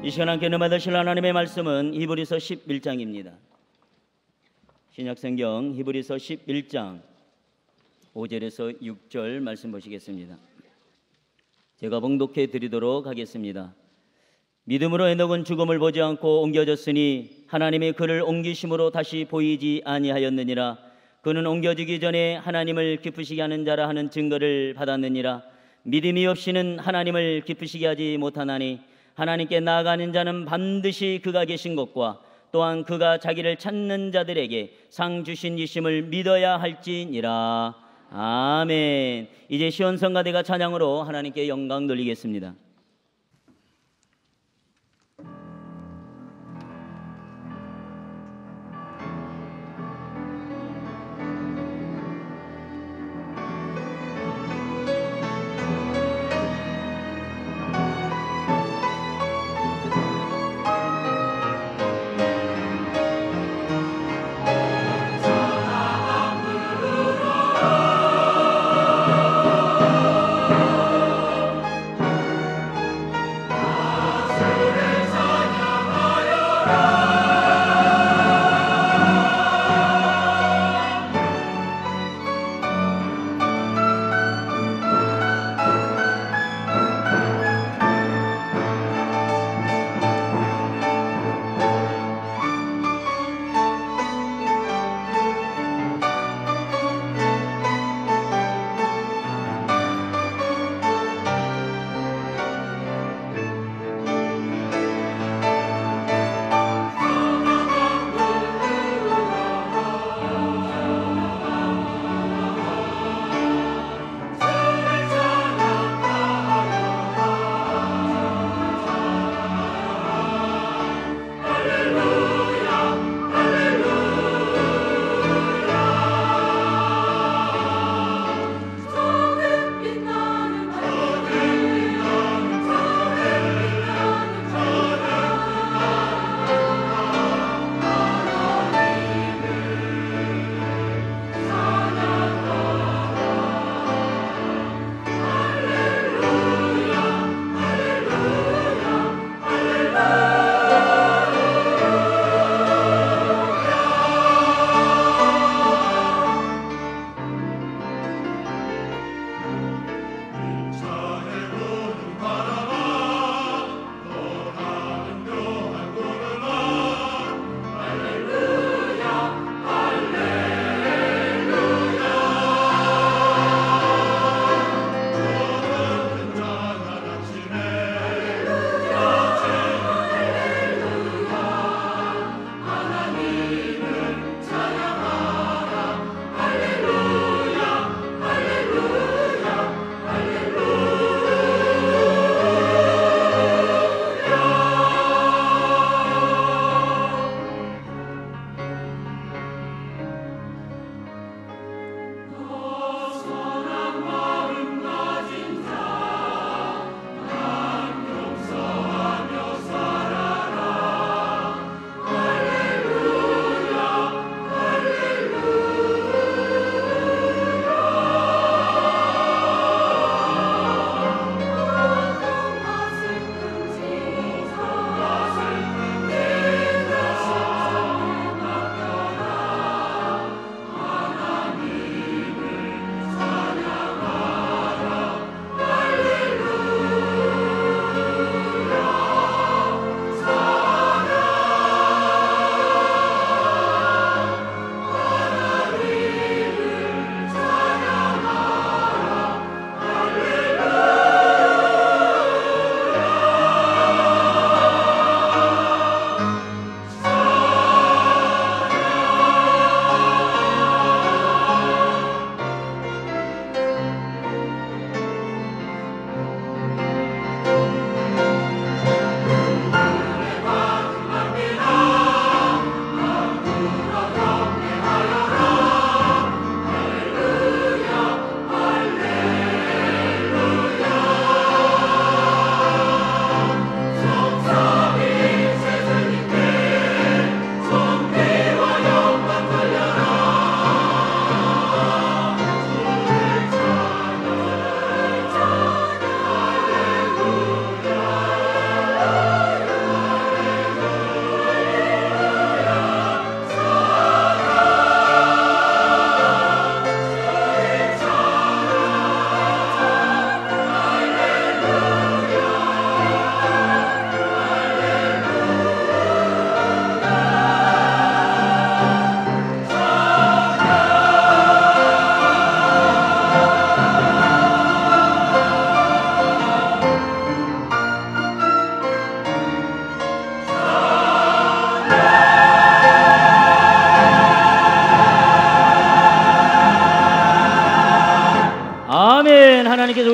이 시간 함께 받으실 하나님의 말씀은 히브리서 11장입니다. 신약성경 히브리서 11장 5절에서 6절 말씀 보시겠습니다. 제가 봉독해 드리도록 하겠습니다. 믿음으로 에녹은 죽음을 보지 않고 옮겨졌으니 하나님이 그를 옮기심으로 다시 보이지 아니하였느니라. 그는 옮겨지기 전에 하나님을 기쁘시게 하는 자라 하는 증거를 받았느니라. 믿음이 없이는 하나님을 기쁘시게 하지 못하나니 하나님께 나아가는 자는 반드시 그가 계신 것과 또한 그가 자기를 찾는 자들에게 상 주신 이심을 믿어야 할지니라. 아멘. 이제 시온성가대가 찬양으로 하나님께 영광 돌리겠습니다.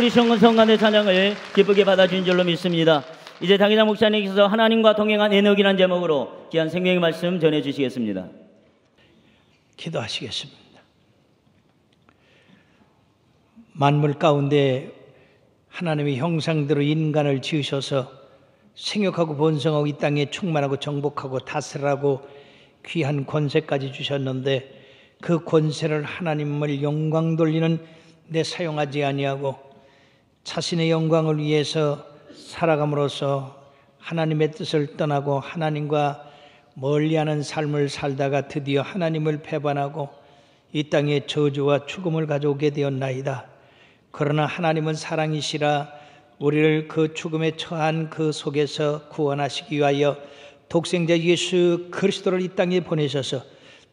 부르신 성간의 찬양을 기쁘게 받아주신 줄로 믿습니다. 이제 당회장 목사님께서 하나님과 동행한 에녹이라는 제목으로 귀한 생명의 말씀 전해주시겠습니다. 기도하시겠습니다. 만물 가운데 하나님의 형상대로 인간을 지으셔서 생육하고 번성하고 이 땅에 충만하고 정복하고 다스리라고 귀한 권세까지 주셨는데 그 권세를 하나님을 영광 돌리는 데 사용하지 아니하고 자신의 영광을 위해서 살아감으로써 하나님의 뜻을 떠나고 하나님과 멀리하는 삶을 살다가 드디어 하나님을 배반하고 이 땅에 저주와 죽음을 가져오게 되었나이다. 그러나 하나님은 사랑이시라 우리를 그 죽음에 처한 그 속에서 구원하시기 위하여 독생자 예수 그리스도를 이 땅에 보내셔서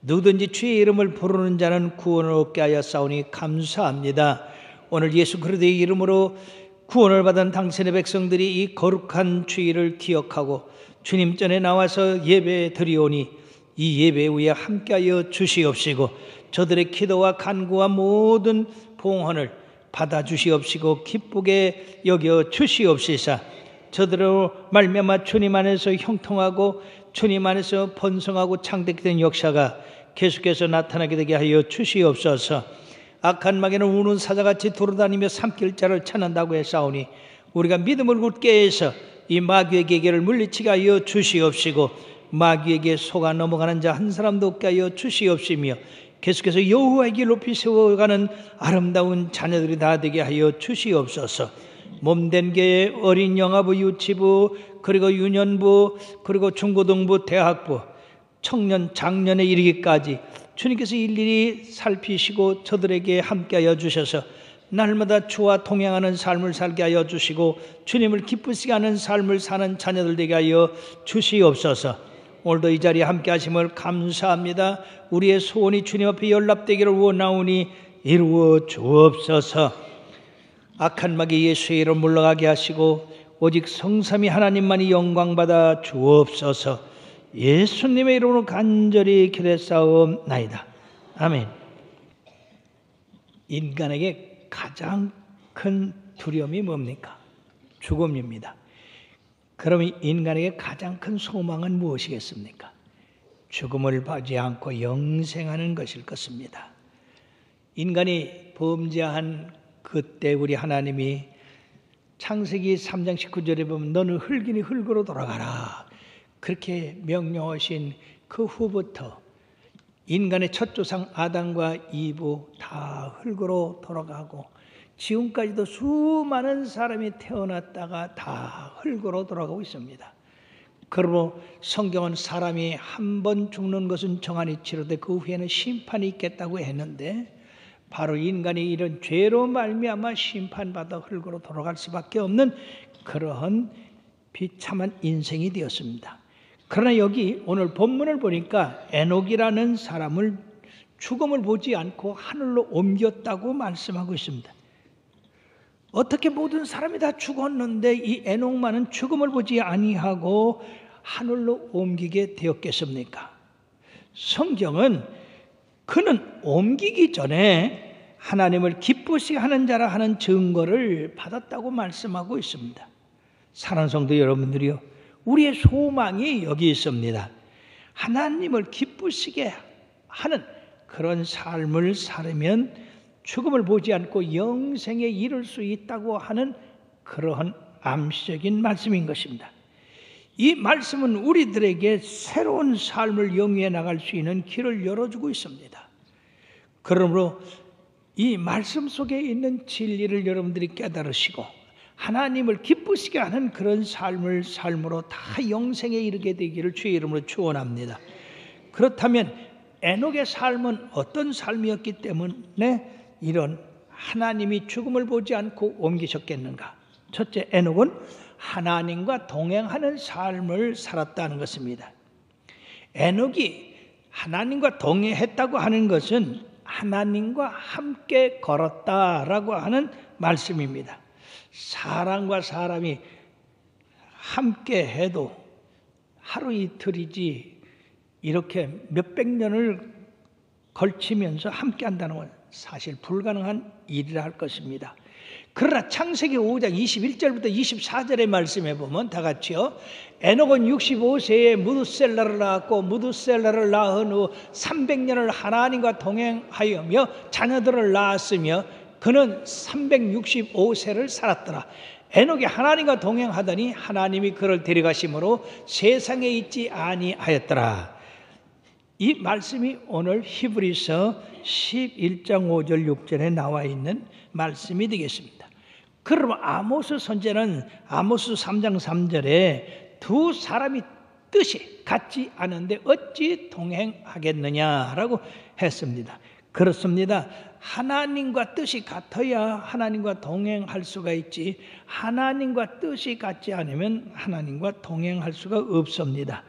누구든지 주의 이름을 부르는 자는 구원을 얻게 하여 싸우니 감사합니다. 오늘 예수 그리스도의 이름으로 구원을 받은 당신의 백성들이 이 거룩한 주일을 기억하고 주님 전에 나와서 예배 드리오니 이 예배 위에 함께하여 주시옵시고 저들의 기도와 간구와 모든 봉헌을 받아주시옵시고 기쁘게 여겨 주시옵시사 저들로 말미암아 주님 안에서 형통하고 주님 안에서 번성하고 창대된 역사가 계속해서 나타나게 되게 하여 주시옵소서. 악한 마귀는 우는 사자같이 돌아다니며 삼킬 자를 찾는다고 했사오니 우리가 믿음을 굳게 해서 이 마귀의 계계를 물리치게 하여 주시옵시고 마귀에게 속아 넘어가는 자 한 사람도 없게 하여 주시옵시며 계속해서 여호와의 길 높이 세워가는 아름다운 자녀들이 다 되게 하여 주시옵소서. 몸된 교회 어린 영아부 유치부 그리고 유년부 그리고 중고등부 대학부 청년 장년에 이르기까지 주님께서 일일이 살피시고 저들에게 함께하여 주셔서 날마다 주와 동행하는 삶을 살게 하여 주시고 주님을 기쁘시게 하는 삶을 사는 자녀들 되게 하여 주시옵소서. 오늘도 이 자리에 함께 하심을 감사합니다. 우리의 소원이 주님 앞에 연락되기를 원하오니 이루어 주옵소서. 악한 마귀 예수의 이름 물러가게 하시고 오직 성삼위 하나님만이 영광받아 주옵소서. 예수님의 이름으로 간절히 기도했사옵나이다. 아멘. 인간에게 가장 큰 두려움이 뭡니까? 죽음입니다. 그러면 인간에게 가장 큰 소망은 무엇이겠습니까? 죽음을 보지 않고 영생하는 것일 것입니다. 인간이 범죄한 그때 우리 하나님이 창세기 3장 19절에 보면 너는 흙이니 흙으로 돌아가라 그렇게 명령하신 그 후부터 인간의 첫 조상 아담과 이브 다 흙으로 돌아가고 지금까지도 수많은 사람이 태어났다가 다 흙으로 돌아가고 있습니다. 그러므로 성경은 사람이 한 번 죽는 것은 정한이 치르되 그 후에는 심판이 있겠다고 했는데 바로 인간이 이런 죄로 말미암아 심판받아 흙으로 돌아갈 수밖에 없는 그러한 비참한 인생이 되었습니다. 그러나 여기 오늘 본문을 보니까 에녹이라는 사람을 죽음을 보지 않고 하늘로 옮겼다고 말씀하고 있습니다. 어떻게 모든 사람이 다 죽었는데 이 에녹만은 죽음을 보지 아니하고 하늘로 옮기게 되었겠습니까? 성경은 그는 옮기기 전에 하나님을 기쁘시게 하는 자라 하는 증거를 받았다고 말씀하고 있습니다. 사랑하는 성도 여러분들이요, 우리의 소망이 여기 있습니다. 하나님을 기쁘시게 하는 그런 삶을 살면 죽음을 보지 않고 영생에 이를 수 있다고 하는 그러한 암시적인 말씀인 것입니다. 이 말씀은 우리들에게 새로운 삶을 영위해 나갈 수 있는 길을 열어주고 있습니다. 그러므로 이 말씀 속에 있는 진리를 여러분들이 깨달으시고 하나님을 기쁘시게 하는 그런 삶을 삶으로 다 영생에 이르게 되기를 주의 이름으로 축원합니다. 그렇다면 에녹의 삶은 어떤 삶이었기 때문에 이런 하나님이 죽음을 보지 않고 옮기셨겠는가? 첫째, 에녹은 하나님과 동행하는 삶을 살았다는 것입니다. 에녹이 하나님과 동행했다고 하는 것은 하나님과 함께 걸었다라고 하는 말씀입니다. 사람과 사람이 함께 해도 하루 이틀이지 이렇게 몇백 년을 걸치면서 함께 한다는 건 사실 불가능한 일이라 할 것입니다. 그러나 창세기 5장 21절부터 24절의 말씀에 보면 다 같이요. 에녹은 65세에 무두셀라를 낳았고 무두셀라를 낳은 후 300년을 하나님과 동행하여며 자녀들을 낳았으며 그는 365세를 살았더라. 에녹이 하나님과 동행하더니 하나님이 그를 데려가심으로 세상에 있지 아니하였더라. 이 말씀이 오늘 히브리서 11장 5절 6절에 나와 있는 말씀이 되겠습니다. 그러면 아모스 선지자는 아모스 3장 3절에 두 사람이 뜻이 같지 않은데 어찌 동행하겠느냐라고 했습니다. 그렇습니다. 하나님과 뜻이 같아야 하나님과 동행할 수가 있지, 하나님과 뜻이 같지 않으면 하나님과 동행할 수가 없습니다.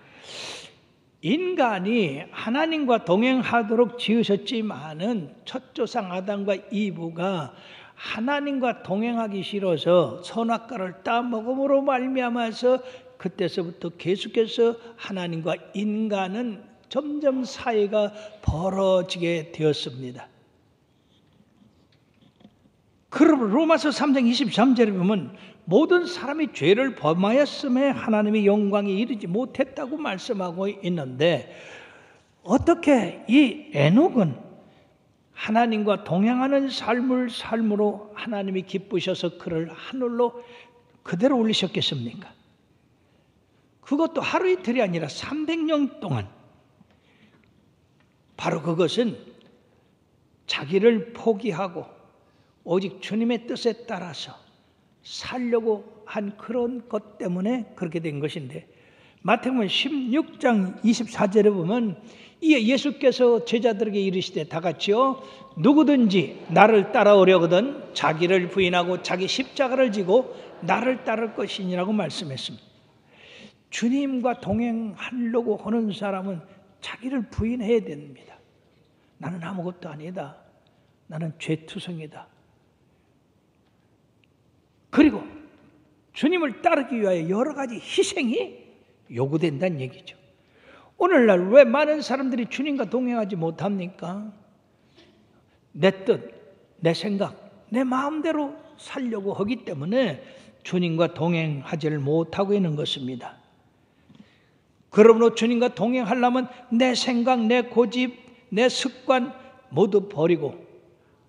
인간이 하나님과 동행하도록 지으셨지만은 첫 조상 아담과 이브가 하나님과 동행하기 싫어서 선악과를 따먹음으로 말미암아서 그때서부터 계속해서 하나님과 인간은 점점 사이가 벌어지게 되었습니다. 그러면 로마서 3장 23절에 보면 모든 사람이 죄를 범하였음에 하나님의 영광에 이르지 못했다고 말씀하고 있는데, 어떻게 이 에녹은 하나님과 동행하는 삶으로 하나님이 기쁘셔서 그를 하늘로 그대로 올리셨겠습니까? 그것도 하루 이틀이 아니라 300년 동안. 바로 그것은 자기를 포기하고 오직 주님의 뜻에 따라서 살려고 한 그런 것 때문에 그렇게 된 것인데, 마태복음 16장 24절에 보면 이에 예수께서 제자들에게 이르시되 다 같이요, 누구든지 나를 따라오려거든 자기를 부인하고 자기 십자가를 지고 나를 따를 것이니라고 말씀했습니다. 주님과 동행하려고 하는 사람은 자기를 부인해야 됩니다. 나는 아무것도 아니다. 나는 죄투성이다. 그리고 주님을 따르기 위하여 여러 가지 희생이 요구된다는 얘기죠. 오늘날 왜 많은 사람들이 주님과 동행하지 못합니까? 내 뜻, 내 생각, 내 마음대로 살려고 하기 때문에 주님과 동행하지를 못하고 있는 것입니다. 그러므로 주님과 동행하려면 내 생각, 내 고집, 내 습관 모두 버리고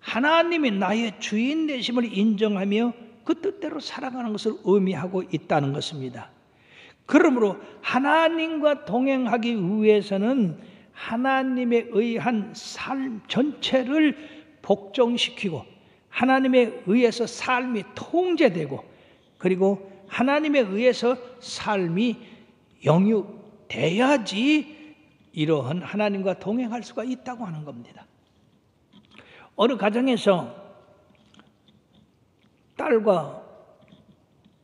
하나님이 나의 주인 되심을 인정하며 그 뜻대로 살아가는 것을 의미하고 있다는 것입니다. 그러므로 하나님과 동행하기 위해서는 하나님에 의한 삶 전체를 복종시키고 하나님에 의해서 삶이 통제되고 그리고 하나님에 의해서 삶이 영유돼야지 이러한 하나님과 동행할 수가 있다고 하는 겁니다. 어느 가정에서 딸과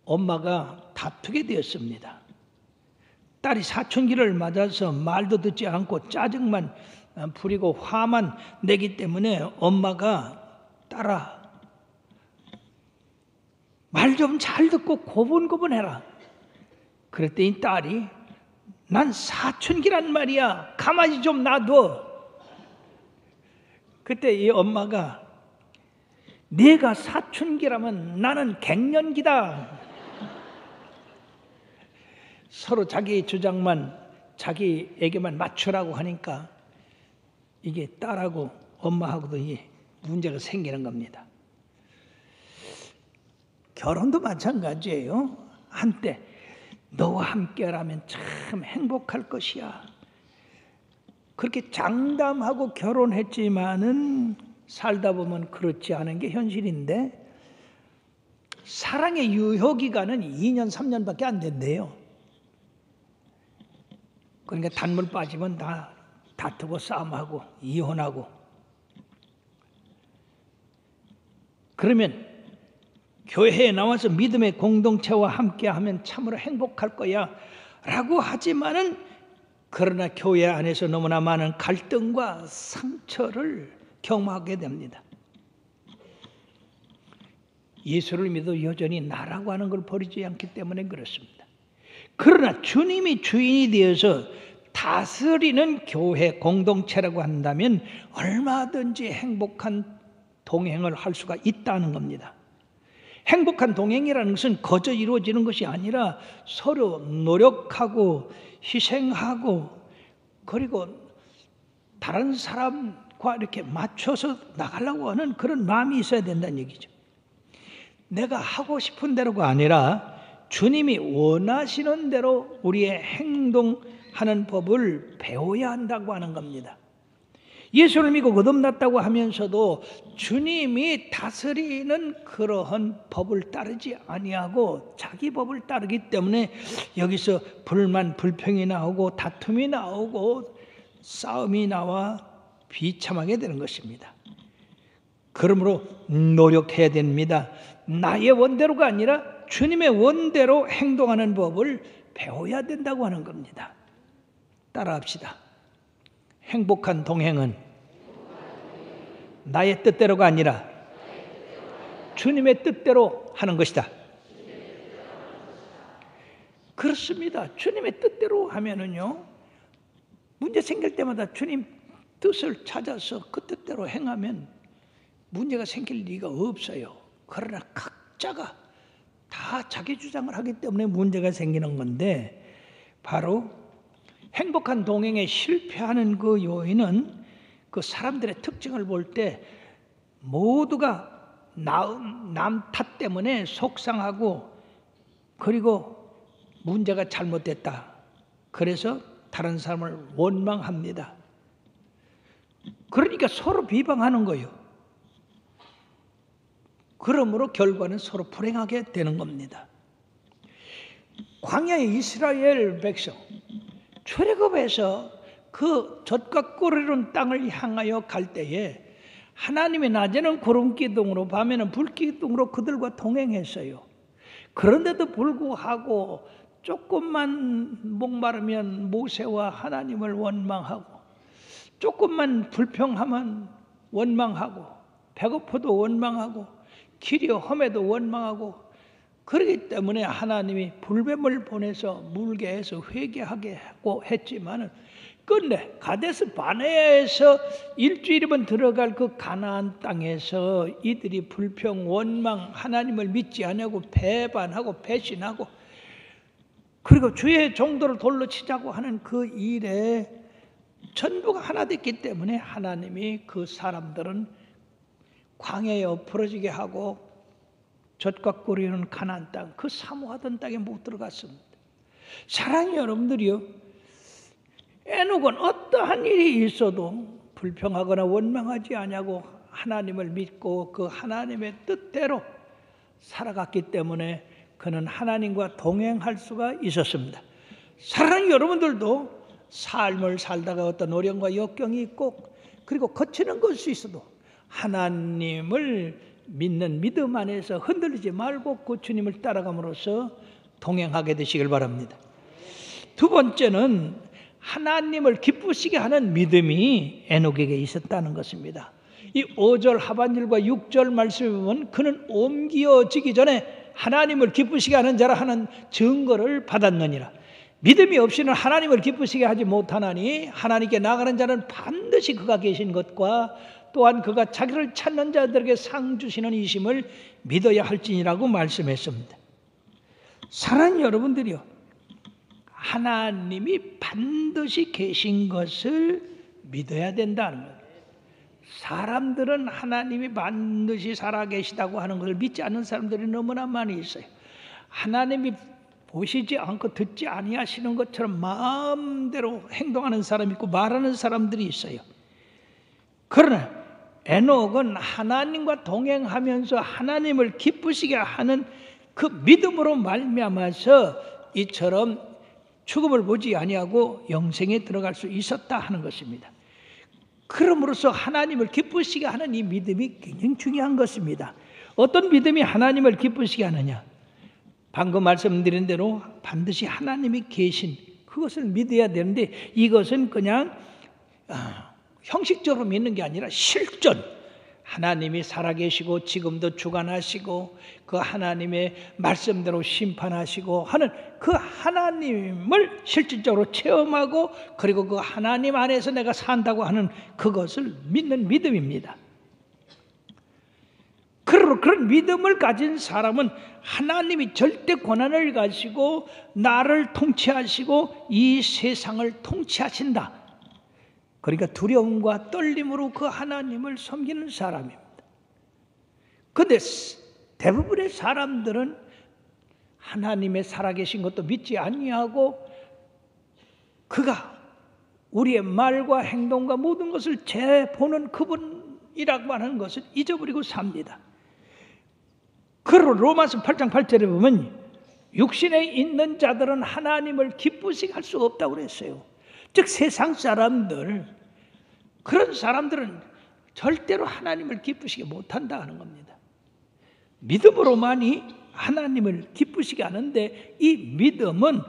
엄마가 다투게 되었습니다. 딸이 사춘기를 맞아서 말도 듣지 않고 짜증만 부리고 화만 내기 때문에 엄마가 딸아, 말 좀 잘 듣고 고분고분해라. 그랬더니 딸이 난 사춘기란 말이야. 가만히 좀 놔둬. 그때 이 엄마가 네가 사춘기라면 나는 갱년기다. 서로 자기 주장만 자기에게만 맞추라고 하니까 이게 딸하고 엄마하고도 이게 문제가 생기는 겁니다. 결혼도 마찬가지예요. 한때 너와 함께라면 참 행복할 것이야. 그렇게 장담하고 결혼했지만은 살다 보면 그렇지 않은 게 현실인데, 사랑의 유효기간은 2년 3년밖에 안 된대요. 그러니까 단물 빠지면 다 다투고 싸움하고 이혼하고. 그러면 교회에 나와서 믿음의 공동체와 함께하면 참으로 행복할 거야 라고 하지만은, 그러나 교회 안에서 너무나 많은 갈등과 상처를 경험하게 됩니다. 예수를 믿어 여전히 나라고 하는 걸 버리지 않기 때문에 그렇습니다. 그러나 주님이 주인이 되어서 다스리는 교회 공동체라고 한다면 얼마든지 행복한 동행을 할 수가 있다는 겁니다. 행복한 동행이라는 것은 거저 이루어지는 것이 아니라 서로 노력하고 희생하고 그리고 다른 사람과 이렇게 맞춰서 나가려고 하는 그런 마음이 있어야 된다는 얘기죠. 내가 하고 싶은 대로가 아니라 주님이 원하시는 대로 우리의 행동하는 법을 배워야 한다고 하는 겁니다. 예수를 믿고 거듭났다고 하면서도 주님이 다스리는 그러한 법을 따르지 아니하고 자기 법을 따르기 때문에 여기서 불만, 불평이 나오고 다툼이 나오고 싸움이 나와 비참하게 되는 것입니다. 그러므로 노력해야 됩니다. 나의 원대로가 아니라 주님의 원대로 행동하는 법을 배워야 된다고 하는 겁니다. 따라합시다. 행복한 동행은 나의 뜻대로가 아니라 주님의 뜻대로 하는 것이다. 그렇습니다. 주님의 뜻대로 하면은요, 문제 생길 때마다 주님 뜻을 찾아서 그 뜻대로 행하면 문제가 생길 리가 없어요. 그러나 각자가 다 자기 주장을 하기 때문에 문제가 생기는 건데, 바로 행복한 동행에 실패하는 그 요인은 그 사람들의 특징을 볼 때 모두가 남 탓 때문에 속상하고 그리고 문제가 잘못됐다. 그래서 다른 사람을 원망합니다. 그러니까 서로 비방하는 거예요. 그러므로 결과는 서로 불행하게 되는 겁니다. 광야의 이스라엘 백성 출애굽에서 그 젖과 꿀 흐르는 땅을 향하여 갈 때에 하나님이 낮에는 구름 기둥으로 밤에는 불 기둥으로 그들과 동행했어요. 그런데도 불구하고 조금만 목마르면 모세와 하나님을 원망하고, 조금만 불평하면 원망하고, 배고파도 원망하고, 길이 험해도 원망하고, 그렇기 때문에 하나님이 불뱀을 보내서 물게 해서 회개하게 하고 했지만은 끝내 가데스 바네아에서 일주일이면 들어갈 그 가나안 땅에서 이들이 불평, 원망, 하나님을 믿지 않고 배반하고 배신하고 그리고 주의 종도를 돌로 치자고 하는 그 일에 전부가 하나 됐기 때문에 하나님이 그 사람들은 광야에 엎어지게 하고 젖과 꿀이 흐르는 가나안 땅, 그 사모하던 땅에 못 들어갔습니다. 사랑하는 여러분들이요, 에녹은 어떠한 일이 있어도 불평하거나 원망하지 아니하고 하나님을 믿고 그 하나님의 뜻대로 살아갔기 때문에 그는 하나님과 동행할 수가 있었습니다. 사랑하는 여러분들도 삶을 살다가 어떤 어려움과 역경이 있고 그리고 거치는 것이 있어도 하나님을 믿는 믿음 안에서 흔들리지 말고 그 주님을 따라감으로써 동행하게 되시길 바랍니다. 두 번째는 하나님을 기쁘시게 하는 믿음이 에녹에게 있었다는 것입니다. 이 5절 하반절과 6절 말씀에 보면 그는 옮겨지기 전에 하나님을 기쁘시게 하는 자라 하는 증거를 받았느니라. 믿음이 없이는 하나님을 기쁘시게 하지 못하나니 하나님께 나가는 자는 반드시 그가 계신 것과 또한 그가 자기를 찾는 자들에게 상 주시는 이심을 믿어야 할지니라고 말씀했습니다. 사랑하는 여러분들이요, 하나님이 반드시 계신 것을 믿어야 된다는 거예요. 사람들은 하나님이 반드시 살아계시다고 하는 것을 믿지 않는 사람들이 너무나 많이 있어요. 하나님이 보시지 않고 듣지 아니하시는 것처럼 마음대로 행동하는 사람이 있고 말하는 사람들이 있어요. 그러나 에녹은 하나님과 동행하면서 하나님을 기쁘시게 하는 그 믿음으로 말미암아서 이처럼 죽음을 보지 아니하고 영생에 들어갈 수 있었다 하는 것입니다. 그럼으로써 하나님을 기쁘시게 하는 이 믿음이 굉장히 중요한 것입니다. 어떤 믿음이 하나님을 기쁘시게 하느냐? 방금 말씀드린 대로 반드시 하나님이 계신 그것을 믿어야 되는데, 이것은 그냥 형식적으로 믿는 게 아니라 실전, 하나님이 살아계시고 지금도 주관하시고 그 하나님의 말씀대로 심판하시고 하는 그 하나님을 실질적으로 체험하고 그리고 그 하나님 안에서 내가 산다고 하는 그것을 믿는 믿음입니다. 그런 믿음을 가진 사람은 하나님이 절대 권한을 가지고 나를 통치하시고 이 세상을 통치하신다. 그러니까 두려움과 떨림으로 그 하나님을 섬기는 사람입니다. 그런데 대부분의 사람들은 하나님의 살아계신 것도 믿지 아니하고 그가 우리의 말과 행동과 모든 것을 재보는 그분이라고 하는 것을 잊어버리고 삽니다. 그러므로 로마서 8장 8절에 보면 육신에 있는 자들은 하나님을 기쁘시게 할 수 없다고 그랬어요. 즉 세상 사람들, 그런 사람들은 절대로 하나님을 기쁘시게 못한다 하는 겁니다. 믿음으로만이 하나님을 기쁘시게 하는데 이 믿음은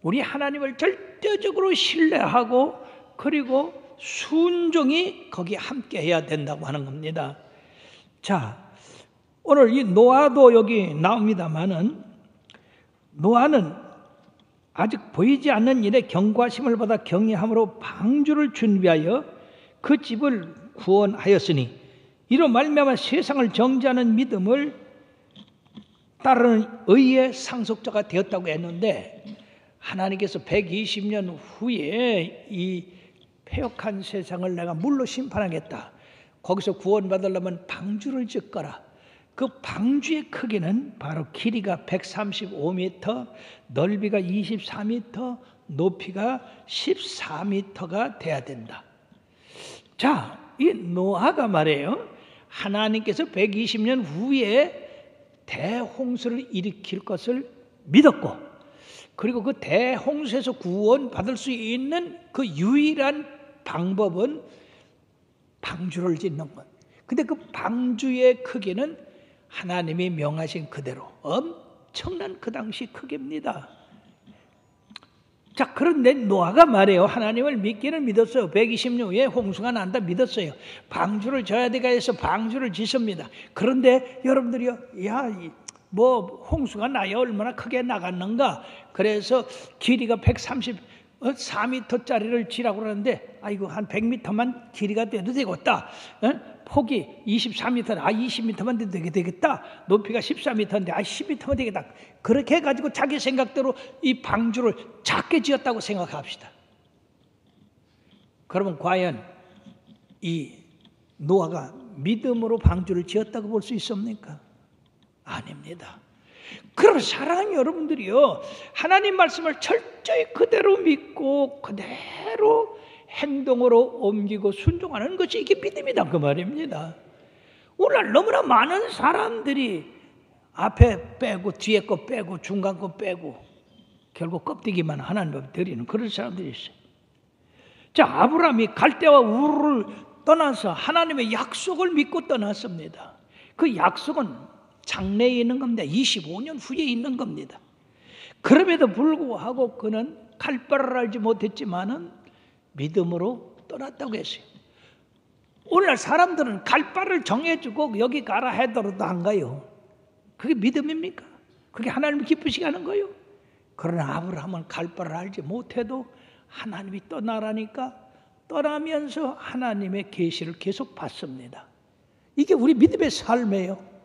우리 하나님을 절대적으로 신뢰하고 그리고 순종이 거기에 함께 해야 된다고 하는 겁니다. 자, 오늘 이 노아도 여기 나옵니다만은 노아는 아직 보이지 않는 일에 경과심을 받아 경외함으로 방주를 준비하여 그 집을 구원하였으니 이로 말미암아 세상을 정죄하는 믿음을 따르는 의의 상속자가 되었다고 했는데 하나님께서 120년 후에 이 패역한 세상을 내가 물로 심판하겠다. 거기서 구원받으려면 방주를 짓거라. 그 방주의 크기는 바로 길이가 135m, 넓이가 24m, 높이가 14m가 돼야 된다. 자, 이 노아가 말이에요. 하나님께서 120년 후에 대홍수를 일으킬 것을 믿었고 그리고 그 대홍수에서 구원받을 수 있는 그 유일한 방법은 방주를 짓는 것. 근데 그 방주의 크기는 하나님이 명하신 그대로 엄청난 그 당시 크기입니다. 자, 그런데 노아가 말해요. 하나님을 믿기는 믿었어요. 120년 후에 홍수가 난다 믿었어요. 방주를 져야 되가 해서 방주를 짓습니다. 그런데 여러분들이요, 뭐 홍수가 나야 얼마나 크게 나갔는가. 그래서 길이가 134m짜리를 지라고 그러는데 아이고 한 100m만 길이가 돼도 되겠다. 폭이 24m, 20m만 돼도 되겠다. 높이가 14m인데 10m만 되겠다. 그렇게 해가지고 자기 생각대로 이 방주를 작게 지었다고 생각합시다. 그러면 과연 이 노아가 믿음으로 방주를 지었다고 볼 수 있습니까? 아닙니다. 그럼 사랑하는 여러분들이요, 하나님 말씀을 철저히 그대로 믿고 그대로 행동으로 옮기고 순종하는 것이 이게 믿음이다 그 말입니다. 오늘 너무나 많은 사람들이 앞에 빼고 뒤에 거 빼고 중간 거 빼고 결국 껍데기만 하나님 드리는 그런 사람들이 있어요. 자, 아브라함이 갈대와 우르를 떠나서 하나님의 약속을 믿고 떠났습니다. 그 약속은 장래에 있는 겁니다. 25년 후에 있는 겁니다. 그럼에도 불구하고 그는 갈 바를 알지 못했지만은 믿음으로 떠났다고 했어요. 오늘날 사람들은 갈 바를 정해주고 여기 가라 하더라도 안 가요. 그게 믿음입니까? 그게 하나님을 기쁘시게 하는 거예요? 그러나 아브라함은 갈 바를 알지 못해도 하나님이 떠나라니까 떠나면서 하나님의 계시를 계속 받습니다. 이게 우리 믿음의 삶이에요.